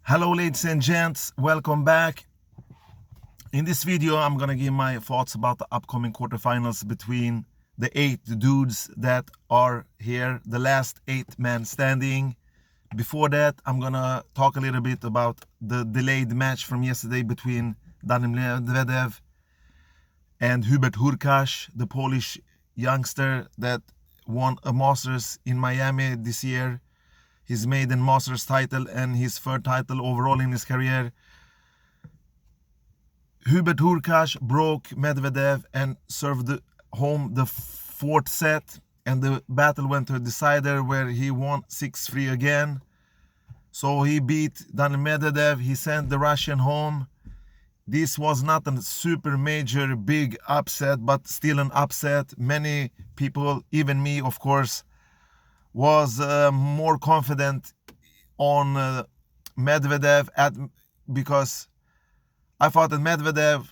Hello ladies and gents, welcome back. In this video I'm gonna give my thoughts about the upcoming quarterfinals between the 8 dudes that are here, the last 8 men standing. Before that I'm gonna talk a little bit about the delayed match from yesterday between Daniil Medvedev and Hubert Hurkacz, the Polish youngster that won a Masters in Miami this year. His maiden Masters title and his third title overall in his career. Hubert Hurkacz broke Medvedev and served home the fourth set, and the battle went to a decider where he won 6-3 again. So he beat Daniil Medvedev, he sent the Russian home. This was not a super major big upset, but still an upset. Many people, even me of course, was more confident on Medvedev because I thought that Medvedev,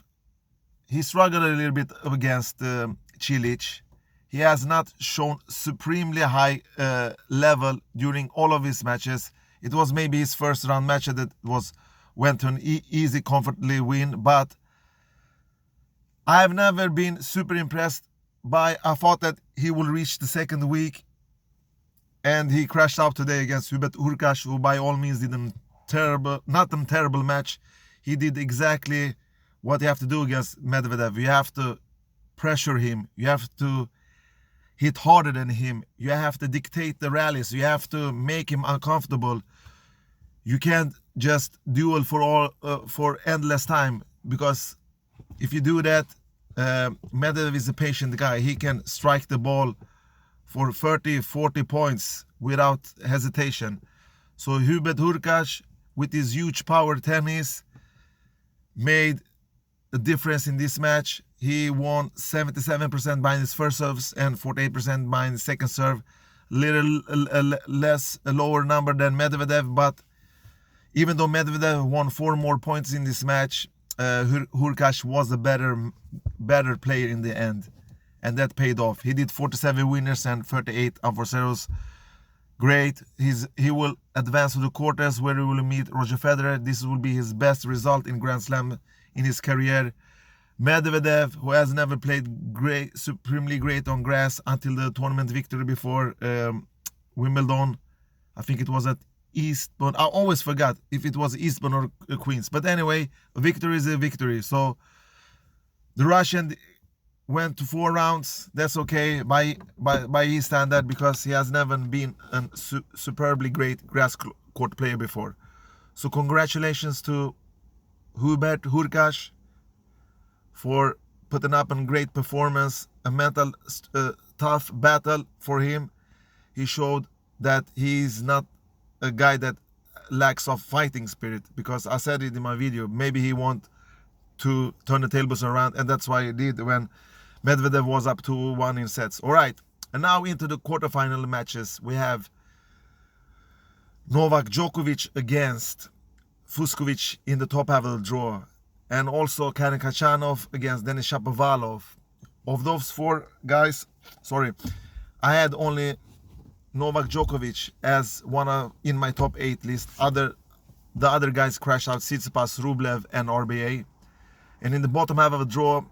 he struggled a little bit against Cilic. He has not shown supremely high level during all of his matches. It was maybe his first round match that went to an easy, comfortably win, but I've never been super impressed by. I thought that he will reach the second week, and he crashed out today against Hubert Hurkacz, who by all means did not a terrible match. He did exactly what you have to do against Medvedev. You have to pressure him. You have to hit harder than him. You have to dictate the rallies. You have to make him uncomfortable. You can't just duel for endless time, because if you do that, Medvedev is a patient guy. He can strike the ball for 30-40 points without hesitation. So Hubert Hurkacz, with his huge power tennis, made a difference in this match. He won 77% behind his first serves and 48% behind his second serve. A lower number than Medvedev, but even though Medvedev won 4 more points in this match, Hurkacz was a better player in the end, and that paid off. He did 47 winners and 38 unforced. Great. He will advance to the quarters where he will meet Roger Federer. This will be his best result in Grand Slam in his career. Medvedev, who has never played supremely great on grass until the tournament victory before Wimbledon. I think it was at Eastbourne. I always forgot if it was Eastbourne or Queens. But anyway, a victory is a victory. So the Russian went to 4 rounds. That's okay by his standard, because he has never been a superbly great grass court player before. So congratulations to Hubert Hurkacz for putting up a great performance, a mental tough battle for him. He showed that he's not a guy that lacks of fighting spirit, because I said it in my video, maybe he want to turn the tables around, and that's why he did when Medvedev was up 2-1 in sets. All right, and now into the quarterfinal matches. We have Novak Djokovic against Fucsovics in the top half of the draw, and also Kachanov against Denis Shapovalov. Of those 4 guys, I had only Novak Djokovic as in my top 8 list. The other guys crashed out: Tsitsipas, Rublev, and RBA. And in the bottom half of the draw,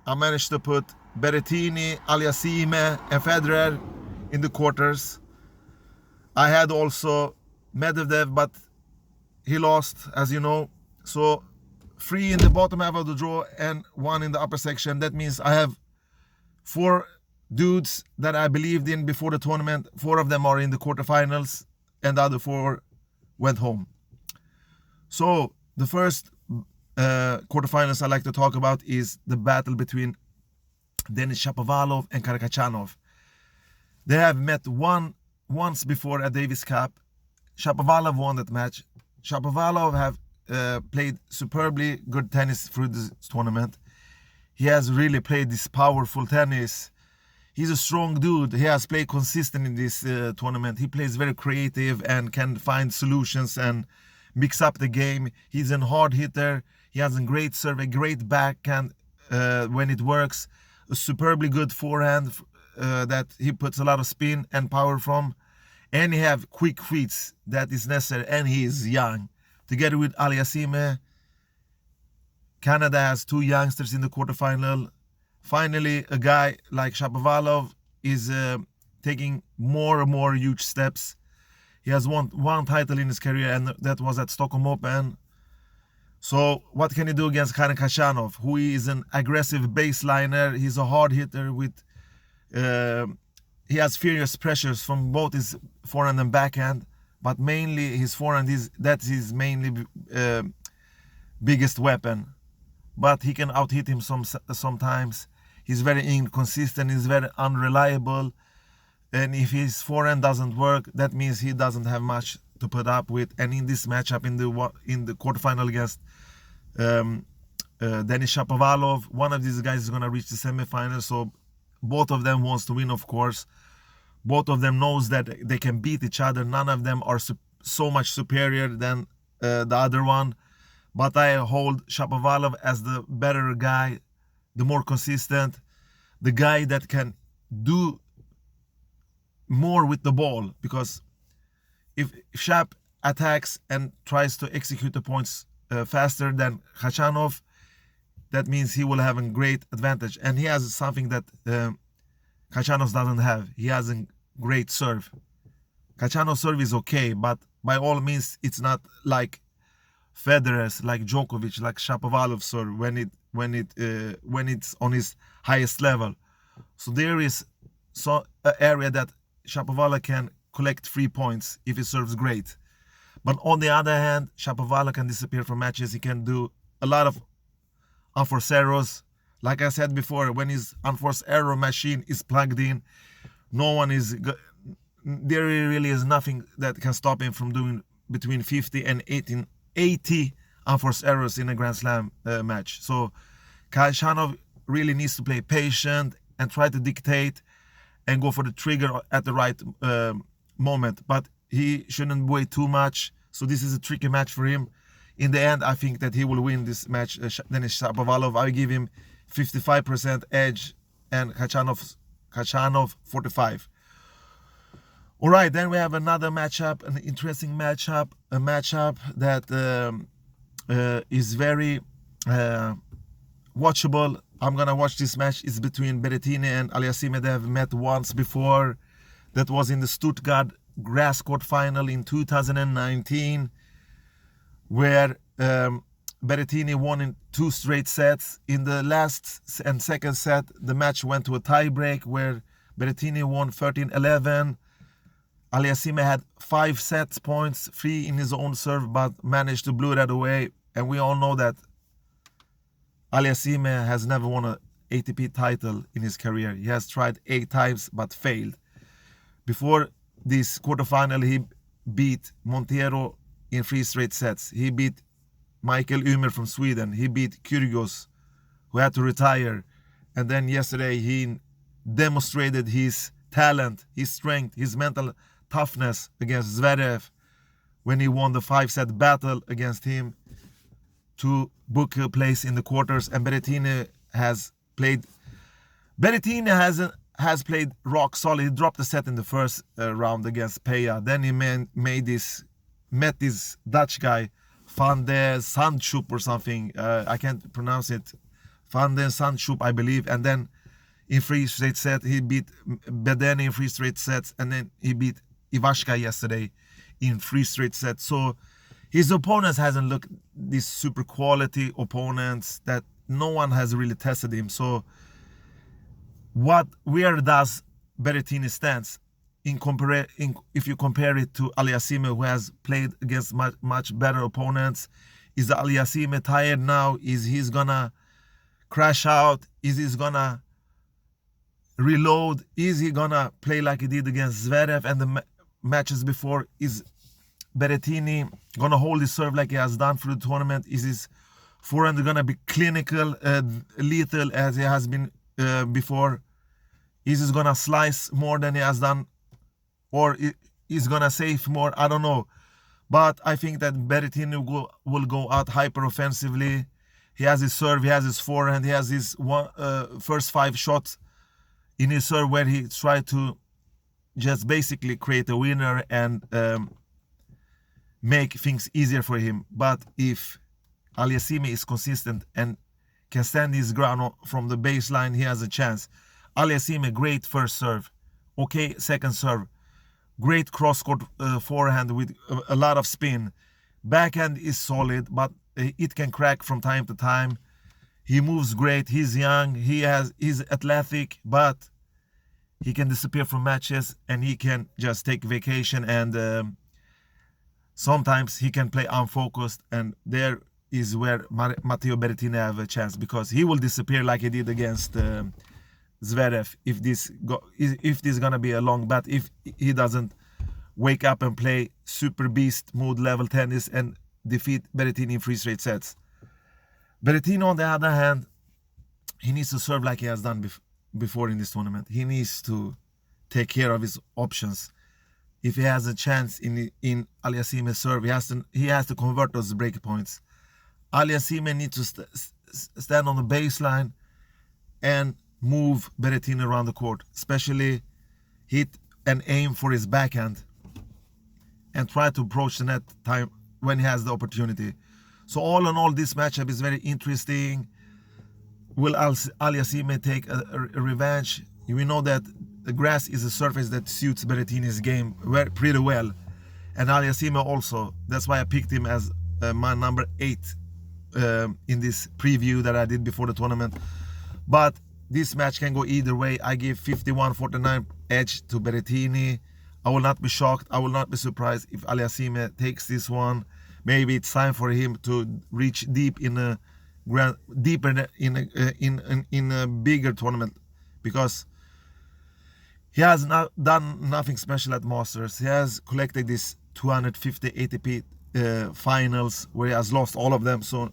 I managed to put Berrettini, Aliassime, and Federer in the quarters. I had also Medvedev, but he lost, as you know. So 3 in the bottom half of the draw and 1 in the upper section. That means I have 4 dudes that I believed in before the tournament. 4 of them are in the quarterfinals, and the other 4 went home. So the first quarterfinals I like to talk about is the battle between Denis Shapovalov and Kachanov. They have met once before at Davis Cup. Shapovalov won that match. Shapovalov have played superbly good tennis through this tournament. He has really played this powerful tennis. He's a strong dude. He has played consistent in this tournament. He plays very creative and can find solutions and mix up the game. He's a hard hitter. He has a great serve, a great backhand when it works. A superbly good forehand that he puts a lot of spin and power from. And he have quick feet that is necessary. And he is young. together with Aliassime. Canada has 2 youngsters in the quarterfinal. Finally, a guy like Shapovalov is taking more and more huge steps. He has won 1 title in his career, and that was at Stockholm Open. So what can he do against Karen Khachanov, who is an aggressive baseliner? He's a hard hitter with he has furious pressures from both his forehand and backhand, but mainly his forehand that's his mainly biggest weapon. But he can out-hit him sometimes. He's very inconsistent, he's very unreliable, and if his forehand doesn't work, that means he doesn't have much to put up with. And in this matchup, in the quarterfinal against Denis Shapovalov, one of these guys is going to reach the semifinals. So both of them wants to win, of course. Both of them knows that they can beat each other. None of them are so much superior than the other one. But I hold Shapovalov as the better guy, the more consistent, the guy that can do more with the ball. Because if Shap attacks and tries to execute the points faster than Khachanov, that means he will have a great advantage. And he has something that Khachanov doesn't have. He has a great serve. Khachanov's serve is okay, but by all means, it's not like Federer's, like Djokovic, like Shapovalov's serve when it's on his highest level. So there is an area that Shapovalov can collect 3 points if he serves great. But on the other hand, Shapovalov can disappear from matches. He can do a lot of unforced errors. Like I said before, when his unforced error machine is plugged in, there really is nothing that can stop him from doing between 50 and 80 unforced errors in a Grand Slam match. So Khachanov really needs to play patient and try to dictate and go for the trigger at the right moment. But he shouldn't wait too much. So this is a tricky match for him. In the end, I think that he will win this match. Denis Shapovalov, I give him 55% edge and Khachanov 45. All right, then we have another matchup, an interesting matchup, a matchup that is very watchable. I'm gonna watch this match. It's between Berrettini and Aliassime. They have met once before. That was in the Stuttgart grass court final in 2019, where Berrettini won in 2 straight sets. In the last and second set, the match went to a tiebreak where Berrettini won 13-11. Aliassime had 5 set points, 3 in his own serve, but managed to blow that away. And we all know that Aliassime has never won an ATP title in his career. He has tried 8 times but failed. Before this quarterfinal, he beat Monteiro in 3 straight sets. He beat Michael Ymer from Sweden. He beat Kyrgios, who had to retire. And then yesterday he demonstrated his talent, his strength, his mental toughness against Zverev when he won the 5-set battle against him to book a place in the quarters. And Berrettini has played rock solid. He dropped the set in the first round against Peja. Then he met this Dutch guy, Van de Zandschulp or something. I can't pronounce it. Van de Zandschulp, I believe. And then in 3 straight sets, he beat Bedeni in 3 straight sets. And then he beat Ivashka yesterday in 3 straight sets. So his opponents hasn't looked these super quality opponents that no one has really tested him. So where does Berrettini stands if you compare it to Aliassime, who has played against much better opponents? Is Aliassime tired now? Is he gonna crash out? Is he gonna reload? Is he gonna play like he did against Zverev and the matches before? Is Berrettini gonna hold his serve like he has done through the tournament? Is his forehand gonna be clinical, lethal as he has been before? Is he gonna slice more than he has done, or is gonna save more? I don't know, but I think that Berrettini will go out hyper offensively. He has his serve, he has his forehand, he has his first 5 shots in his serve where he tried to just basically create a winner and make things easier for him. But if Aliassime is consistent and can stand his ground from the baseline, he has a chance. Aliassime, great first serve, okay second serve, great cross-court forehand with a lot of spin. Backhand is solid, but it can crack from time to time. He moves great, he's young, he's athletic, but he can disappear from matches and he can just take vacation, and sometimes he can play unfocused, and there is where Matteo Berrettini have a chance, because he will disappear like he did against Zverev if this is gonna be a long bat, if he doesn't wake up and play super beast mode level tennis and defeat Berrettini in 3 straight sets. Berrettini, on the other hand, he needs to serve like he has done before in this tournament. He needs to take care of his options. If he has a chance in Aliassime's serve, he has to convert those break points. Aliassime needs to stand on the baseline and move Berrettini around the court, especially hit and aim for his backhand and try to approach the net time when he has the opportunity. So all in all, this matchup is very interesting. Will Aliassime take a revenge? We know that the grass is a surface that suits Berrettini's game pretty well, and Aliassime also. That's why I picked him as my number 8 in this preview that I did before the tournament. But this match can go either way. I give 51-49 edge to Berrettini. I will not be shocked, I will not be surprised if Aliassime takes this one. Maybe it's time for him to reach deep in a bigger tournament, because he has not done nothing special at Masters. He has collected this 250 ATP finals where he has lost all of them. So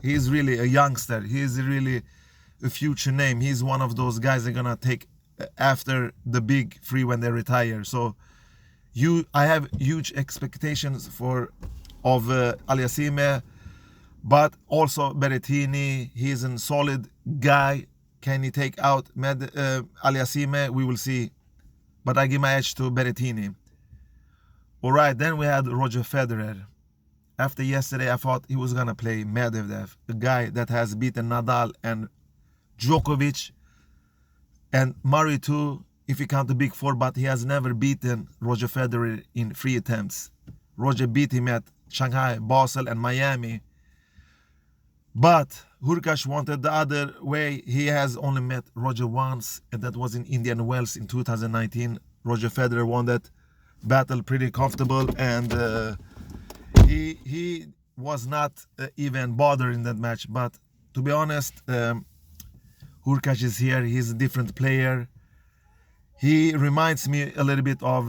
he's really a youngster. He's really a future name. He's one of those guys that are gonna take after the big three when they retire. So I have huge expectations of Aliassime, but also Berrettini. He's a solid guy. Can he take out Aliassime? We will see. But I give my edge to Berrettini. Alright, then we had Roger Federer. After yesterday, I thought he was going to play Medvedev, a guy that has beaten Nadal and Djokovic and Murray too, if you count the big four, but he has never beaten Roger Federer in 3 attempts. Roger beat him at Shanghai, Basel and Miami. But Hurkacz wanted the other way. He has only met Roger once, and that was in Indian Wells in 2019. Roger Federer won that battle pretty comfortable, and he was not even bothered in that match. But to be honest, Hurkacz is here. He's a different player. He reminds me a little bit of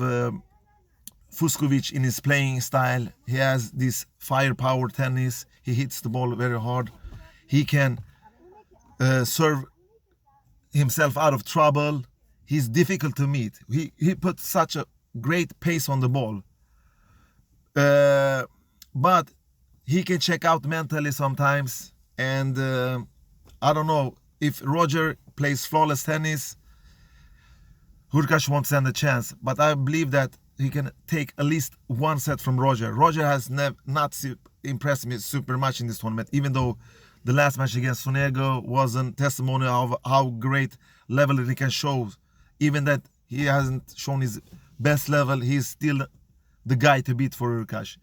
Fucsovics in his playing style. He has this firepower tennis. He hits the ball very hard. He can serve himself out of trouble. He's difficult to meet. He puts such a great pace on the ball. But he can check out mentally sometimes. And I don't know, if Roger plays flawless tennis, Hurkacz won't stand a chance. But I believe that he can take at least one set from Roger. Roger has not impressed me super much in this tournament, even though the last match against Sonego was a testimony of how great level he can show. Even that he hasn't shown his best level, he's still the guy to beat for Hurkacz.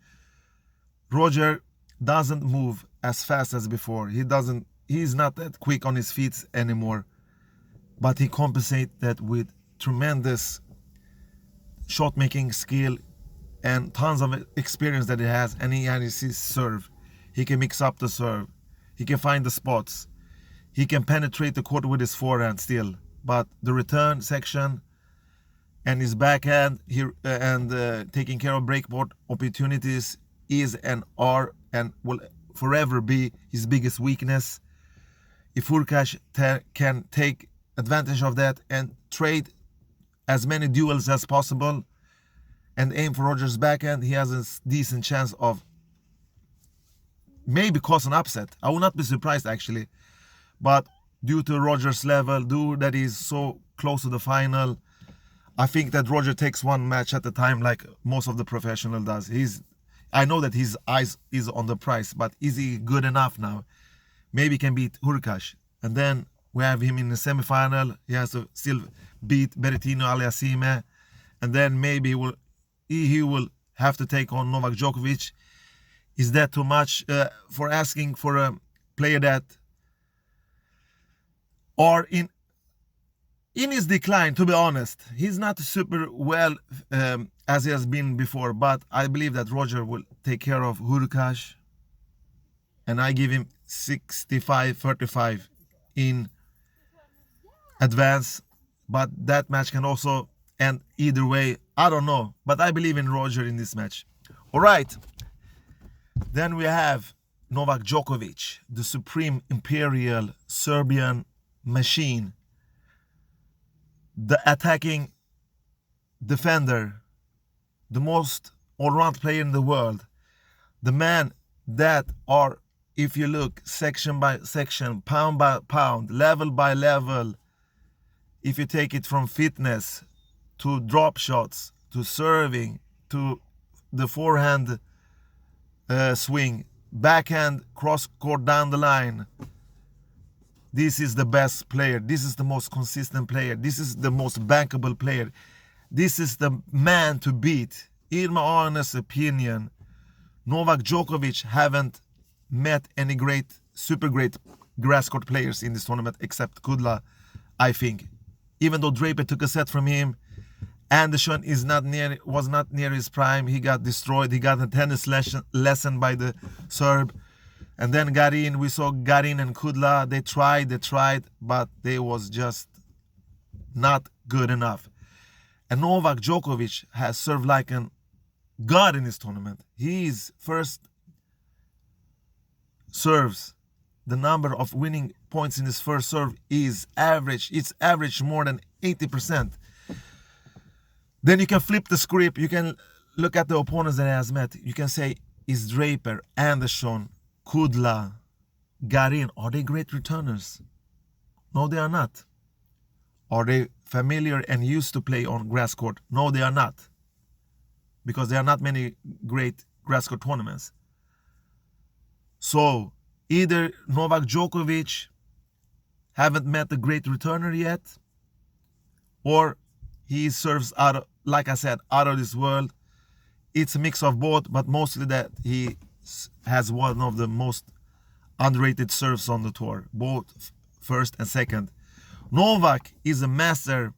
Roger doesn't move as fast as before. He's not that quick on his feet anymore. But he compensates that with tremendous shot making skill and tons of experience that he has, and he has his serve. He can mix up the serve. He can find the spots. He can penetrate the court with his forehand still. But the return section and his backhand and taking care of breakboard opportunities is and are and will forever be his biggest weakness. If Hurkacz can take advantage of that and trade as many duels as possible and aim for Roger's backhand, he has a decent chance of maybe cause an upset. I will not be surprised actually. But due to Roger's level, due that he's so close to the final, I think that Roger takes one match at a time like most of the professional does. I know that his eyes is on the prize, but is he good enough now? Maybe he can beat Hurkacz. And then we have him in the semifinal. He has to still beat Berrettino Aliassime. And then maybe he will have to take on Novak Djokovic. Is that too much for asking for a player that are in his decline? To be honest, he's not super well as he has been before, but I believe that Roger will take care of Hurkacz, and I give him 65-35 in advance. But that match can also end either way. I don't know, but I believe in Roger in this match. All right. Then we have Novak Djokovic, the supreme imperial Serbian machine, the attacking defender, the most all-round player in the world, the man that are, if you look section by section, pound by pound, level by level, if you take it from fitness to drop shots to serving to the forehand swing, backhand, cross court down the line. This is the best player. This is the most consistent player. This is the most bankable player. This is the man to beat. In my honest opinion, Novak Djokovic haven't met any super great grass court players in this tournament except Kudla, I think. Even though Draper took a set from him, Anderson was not near his prime. He got destroyed. He got a tennis lesson by the Serb. And then Garin, we saw Garin and Kudla. They tried, but they was just not good enough. And Novak Djokovic has served like a god in this tournament. His first serves, the number of winning points in his first serve is average. It's average more than 80%. Then you can flip the script. You can look at the opponents that he has met. You can say, is Draper, Anderson, Kudla, Garin, are they great returners? No, they are not. Are they familiar and used to play on grass court? No, they are not. Because there are not many great grass court tournaments. So, either Novak Djokovic haven't met a great returner yet, or he serves out of, like I said, out of this world. It's a mix of both, but mostly that he has one of the most underrated serves on the tour, both first and second. Novak is a master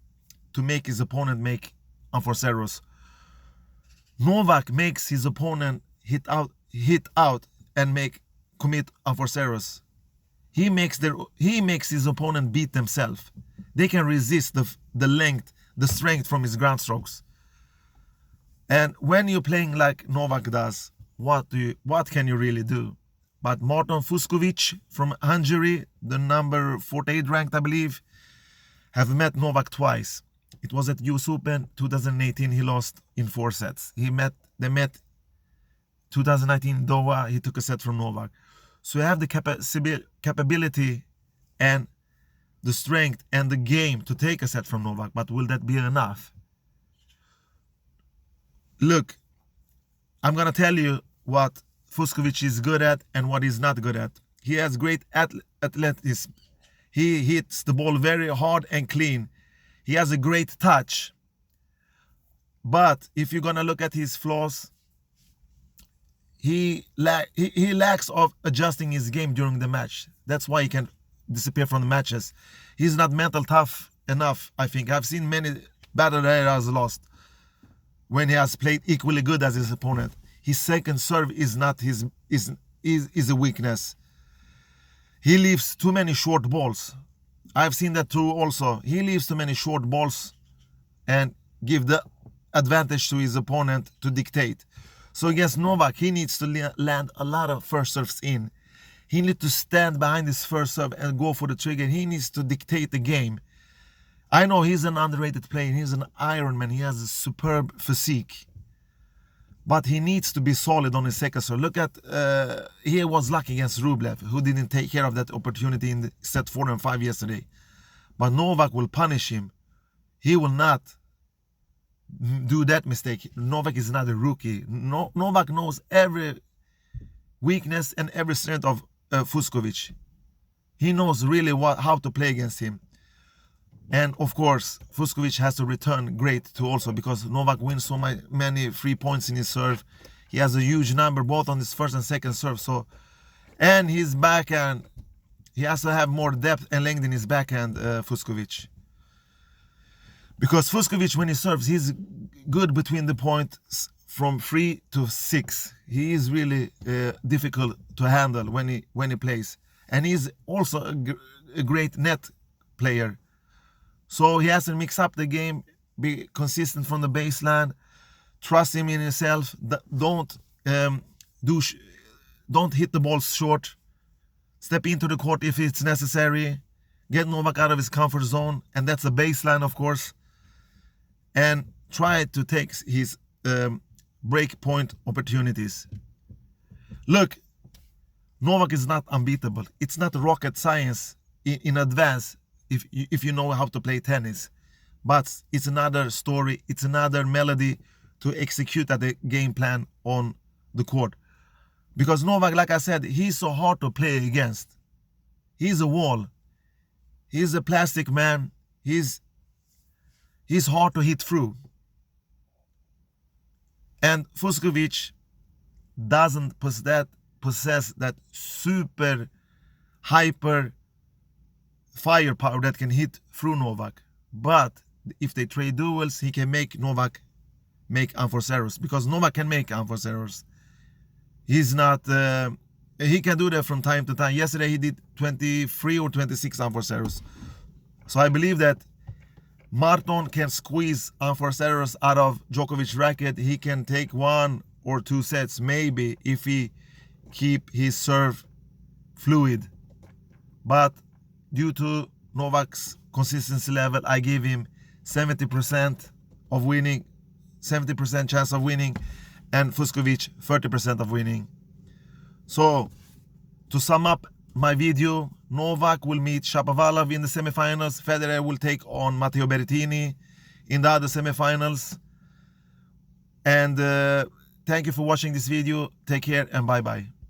to make his opponent make unforced errors. Novak makes his opponent hit out and commit unforced errors. He makes his opponent beat themselves. They can resist the length, the strength from his ground strokes. And when you're playing like Novak does, what can you really do? But Marton Fucsovics from Hungary, the number 48 ranked, I believe, have met Novak twice. It was at US Open 2018. He lost in 4 sets. They met 2019 in Doha. He took a set from Novak. So you have the capability and the strength and the game to take a set from Novak. But will that be enough? Look, I'm going to tell you what Fucsovics is good at and what he's not good at. He has great athleticism. He hits the ball very hard and clean. He has a great touch. But if you're going to look at his flaws, he lacks of adjusting his game during the match. That's why he can disappear from the matches. He's not mental tough enough, I think. I've seen many battles that he has lost when he has played equally good as his opponent. His second serve is not is a weakness. He leaves too many short balls. I've seen that too also. He leaves too many short balls and give the advantage to his opponent to dictate. So against Novak, he needs to land a lot of first serves in. He needs to stand behind his first serve and go for the trigger. He needs to dictate the game. I know he's an underrated player. He's an Ironman. He has a superb physique. But he needs to be solid on his second serve. Look at, he was lucky against Rublev, who didn't take care of that opportunity in set 4 and 5 yesterday. But Novak will punish him. He will not do that mistake. Novak is not a rookie. Novak knows every weakness and every strength of Fucsovics. He knows really how to play against him. And of course, Fucsovics has to return great too also, because Novak wins so many free points in his serve. He has a huge number both on his first and second serve. So, and his backhand, he has to have more depth and length in his backhand, Fucsovics. Because Fucsovics, when he serves, he's good between the points from 3 to 6. He is really difficult to handle when he plays. And he's also a great net player. So he has to mix up the game, be consistent from the baseline, trust him in himself. Don't hit the balls short. Step into the court if it's necessary. Get Novak out of his comfort zone, and that's the baseline, of course. And try to take his break point opportunities. Look, Novak is not unbeatable. It's not rocket science in advance if you know how to play tennis. But it's another story, it's another melody to execute at the game plan on the court. Because Novak, like I said, he's so hard to play against. He's a wall. He's a plastic man. He's hard to hit through. And Fucsovics doesn't possess that super hyper firepower that can hit through Novak. But if they trade duels, he can make Novak make unforced errors, because Novak can make unforced errors. He's not he can do that from time to time. Yesterday he did 23 or 26 unforced errors. So I believe that Marton can squeeze unforced errors out of Djokovic's racket. He can take 1 or 2 sets maybe if he keep his serve fluid. But due to Novak's consistency level, I give him 70% of winning, 70% chance of winning, and Fucsovics 30% of winning. So, to sum up my video, Novak will meet Shapovalov in the semifinals. Federer will take on Matteo Berrettini in the other semifinals. And thank you for watching this video. Take care and bye-bye.